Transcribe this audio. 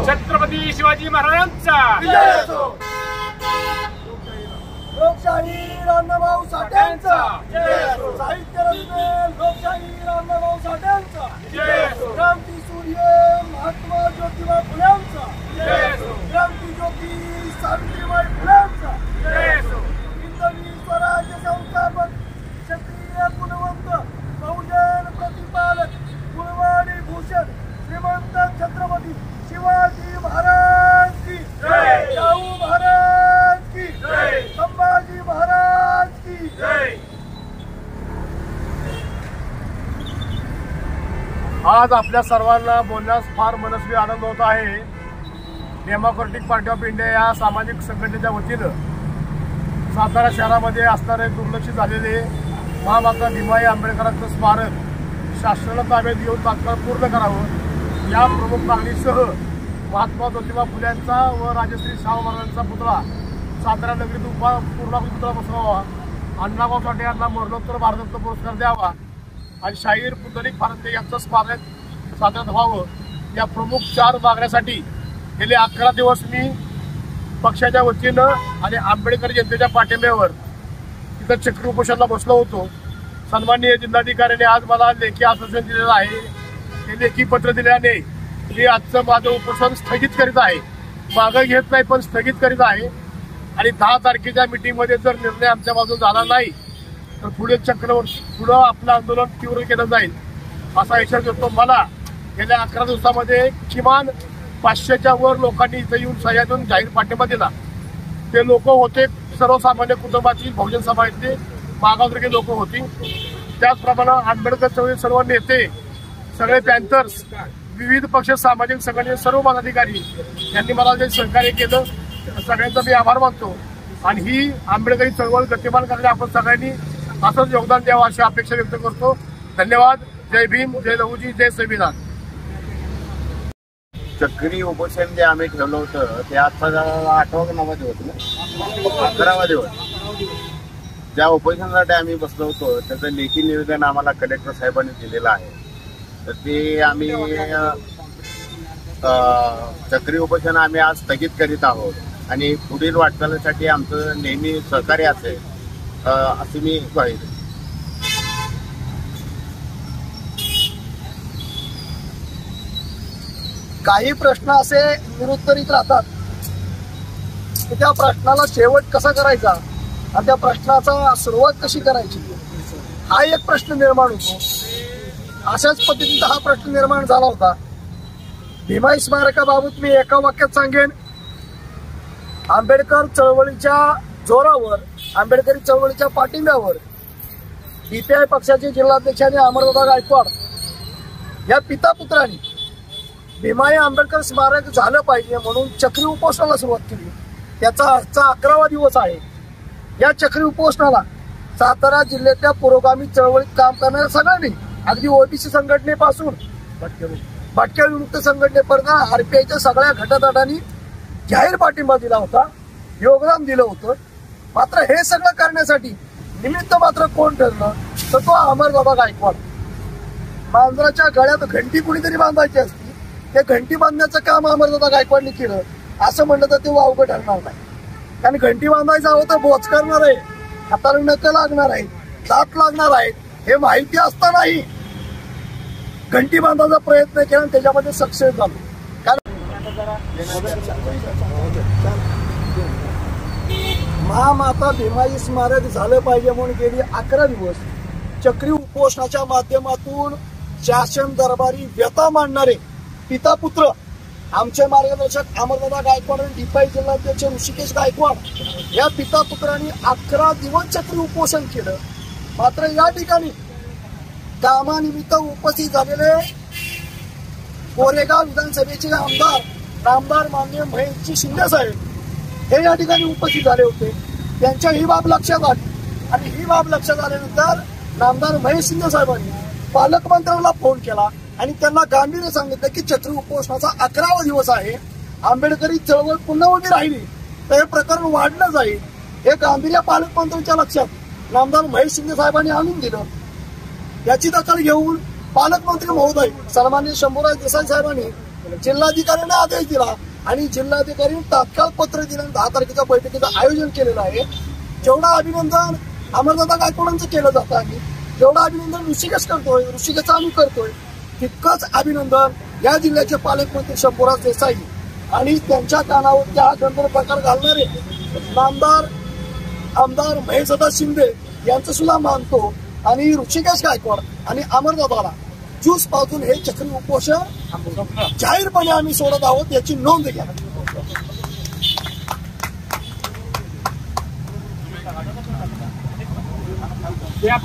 छत्रपती शिवाजी महाराजांचा लोकशाही अण्णाभाऊ साठ्यांचा साहित्य रत्न लोकशाही अण्णाभाऊ साठ्यांचा क्रांती सूर्य महात्मा ज्योतिबा फुल्यांचा क्रांती ज्योती सावित्रीबाई फुल्यांचा हिंदवी स्वराज्य संस्थापक क्षत्रिय गुणवंत बहुजन प्रतिपालक गुणवाणी भूषण श्रीमंत छत्रपती शिवाजी महाराज की जय, शाहू महाराज की जय, संभाजी महाराज की जय। आज आपल्या सर्वांना बोलण्यास फार मनस्वी आनंद होत आहे। डेमोक्रेटिक पार्टी ऑफ इंडिया या सामाजिक संघटनेच्या वतीनं सातारा शहरामध्ये असणारे दुर्लक्षित झालेले महामाता भीमाई आंबेडकरांचं स्मारक शासनाला ताब्यात घेऊन तात्काळ पूर्ण करावं या प्रमुख मागणीसह महात्मा ज्योतिबा फुल्यांचा व राजश्री शाहू महाराजांचा पुतळा सातारा नगरीत पूर्णाकृती पुतळा बसवावा, अण्णाभाऊ साठे यांना मरणोत्तर भारतरत्न पुरस्कार द्यावा आणि शाहीर पुंडलिक फारंदे यांचं स्मारक साताऱ्यात व्हावं या प्रमुख 4 मागण्यासाठी गेले 11 दिवस मी पक्षाच्या वतीनं आणि आंबेडकर जनतेच्या पाठिंब्यावर तिथं चक्री उपोषणाला बसलो होतो। सन्माननीय जिल्हाधिकाऱ्यांनी आज मला लेखी आश्वासन दिलेलं आहे। ते लेखी पत्र दिल्याने मी आजचं माझं उपोषण स्थगित करीत आहे, मागं घेत नाही पण स्थगित करीत आहे आणि 10 तारखेच्या मीटिंगमध्ये जर निर्णय आमच्या बाजूने झाला नाही तर पुढे पुढं आपलं आंदोलन तीव्र केलं जाईल असा इशारा देतो। मला गेल्या 11 दिवसामध्ये किमान 500च्या वर लोकांनी इथं येऊन सह्या देऊन जाहीर पाठिंबा दिला। ते लोक होते सर्वसामान्य कुटुंबातील बहुजन समाजातले मागासवर्गीय लोक होती। त्याचप्रमाणे आंबेडकर चळवळीचे सर्व नेते, सगळे पॅन्थर्स, विविध पक्ष सामाजिक संघटनेचे सर्व पदाधिकारी यांनी मला जे सहकार्य केलं सगळ्यांचा मी आभार मानतो आणि ही आंबेडकरी चळवळ गतिमान करण्यास आपण सगळ्यांनी असंच योगदान द्यावं अशी अपेक्षा व्यक्त करतो। धन्यवाद। जय भीम, जय लहूजी, जय संविधान। चक्री उपोषण जे आम्ही ठेवलं होतं ते आता 8वा का 9वा दिवस ना 11वा दिवस ज्या उपोषणासाठी आम्ही बसलो होतो त्याचं लेखी निवेदन आम्हाला कलेक्टर साहेबांनी दिलेलं आहे। तर ते आम्ही चक्री उपोषण आम्ही आज स्थगित करीत आहोत आणि पुढील वाटचालीसाठी आमचं नेहमी सहकार्य असेल असे मी ग्वाही देतो। काही प्रश्न असे निरुत्तरित राहतात की त्या प्रश्नाला शेवट कसा करायचा आणि त्या प्रश्नाचा सुरुवात कशी करायची हा एक प्रश्न निर्माण होतो। अशाच पद्धतीचा हा प्रश्न निर्माण झाला होता। भीमाई स्मारकाबाबत मी एका वाक्यात सांगेन, आंबेडकर चळवळीच्या जोरावर, आंबेडकरी चळवळीच्या पाठिंब्यावर DPI पक्षाचे जिल्हाध्यक्ष आणि अमरदादा गायकवाड या पिता पुत्रांनी भीमाई आंबेडकर स्मारक झालं पाहिजे म्हणून चक्री उपोषणाला सुरुवात केली। त्याचा आजचा 11वा दिवस आहे। या चक्री उपोषणाला सातारा जिल्ह्यातल्या पुरोगामी चळवळीत काम करणाऱ्या सगळ्यांनी, अगदी OBC संघटनेपासून भटक्या विमुक्त संघटनेपर्यंत RPIच्या सगळ्या घटकांनी जाहीर पाठिंबा दिला होता, योगदान दिलं होतं। मात्र हे सगळं करण्यासाठी निमित्त मात्र कोण ठरलं तर तो अमरदादा गायकवाड। मांजराच्या गळ्यात घंटी कुणीतरी बांधायची असती, ते घंटी बांधण्याचं काम अमरदादा गायकवाडनी केलं असं म्हणलं तर ते वावगं ठरणार नाही। कारण घंटी बांधायचं हवं तर बोच करणार आहे, हाताला नख लागणार आहे, दात लागणार आहेत, हे माहिती असतानाही घंटी बांधायचा प्रयत्न केला आणि त्याच्यामध्ये सक्सेस झालो। कारण महामाता भीमाई स्मारक झालं पाहिजे म्हणून गेली 11 दिवस चक्री उपोषणाच्या माध्यमातून शासन दरबारी व्यथा मांडणारे पिता पुत्र आमचे मार्गदर्शक अमरदादा गायकवाड आणि DPI जिल्हाध्यक्ष ऋषिकेश गायकवाड या पिता पुत्रांनी 11 दिवस चक्री उपोषण केलं। मात्र या ठिकाणी कामानिमित्त उपस्थित झालेले कोरेगाव विधानसभेचे आमदार माननीय महेशजी शिंदे साहेब हे या ठिकाणी उपस्थित झाले होते। त्यांच्या ही बाब लक्षात आली आणि ही बाब लक्षात आल्यानंतर नामदार महेश शिंदे साहेबांनी पालकमंत्र्यांना फोन केला आणि त्यांना गांभीर्याने सांगितलं की चक्री उपोषणाचा 11वा दिवस आहे, आंबेडकरी चळवळ पुन्हा उभी राहिली तर हे प्रकरण वाढलं जाईल। हे गांभीर्य पालकमंत्र्यांच्या लक्षात नामदार महेश शिंदे साहेबांनी आणून दिलं। याची दखल घेऊन पालकमंत्री महोदय सन्माननीय शंभूराज देसाई साहेबांनी जिल्हाधिकाऱ्यांनी आदेश दिला आणि जिल्हाधिकाऱ्यांनी तात्काळ पत्र दिलं 10 तारखेच्या बैठकीचं आयोजन केलेलं आहे. जेवढं अभिनंदन अमरदादा गायकवाडांचं केलं जातं आणि जेवढं अभिनंदन ऋषिकेश करतोय, ऋषिकेशचं आम्ही करतोय, तितकंच अभिनंदन या जिल्ह्याचे पालकमंत्री शंभूराज देसाई आणि त्यांच्या कानावर त्या गंभीर प्रकार घालणारे आमदार महेशदादा शिंदे यांचं सुद्धा मानतो. आणि ऋषिकेश गायकवाड आणि अमरदादाला ज्यूस पाजून हे चक्री उपोषण जाहीरपणे आम्ही सोडत आहोत, याची नोंद घ्या. प्या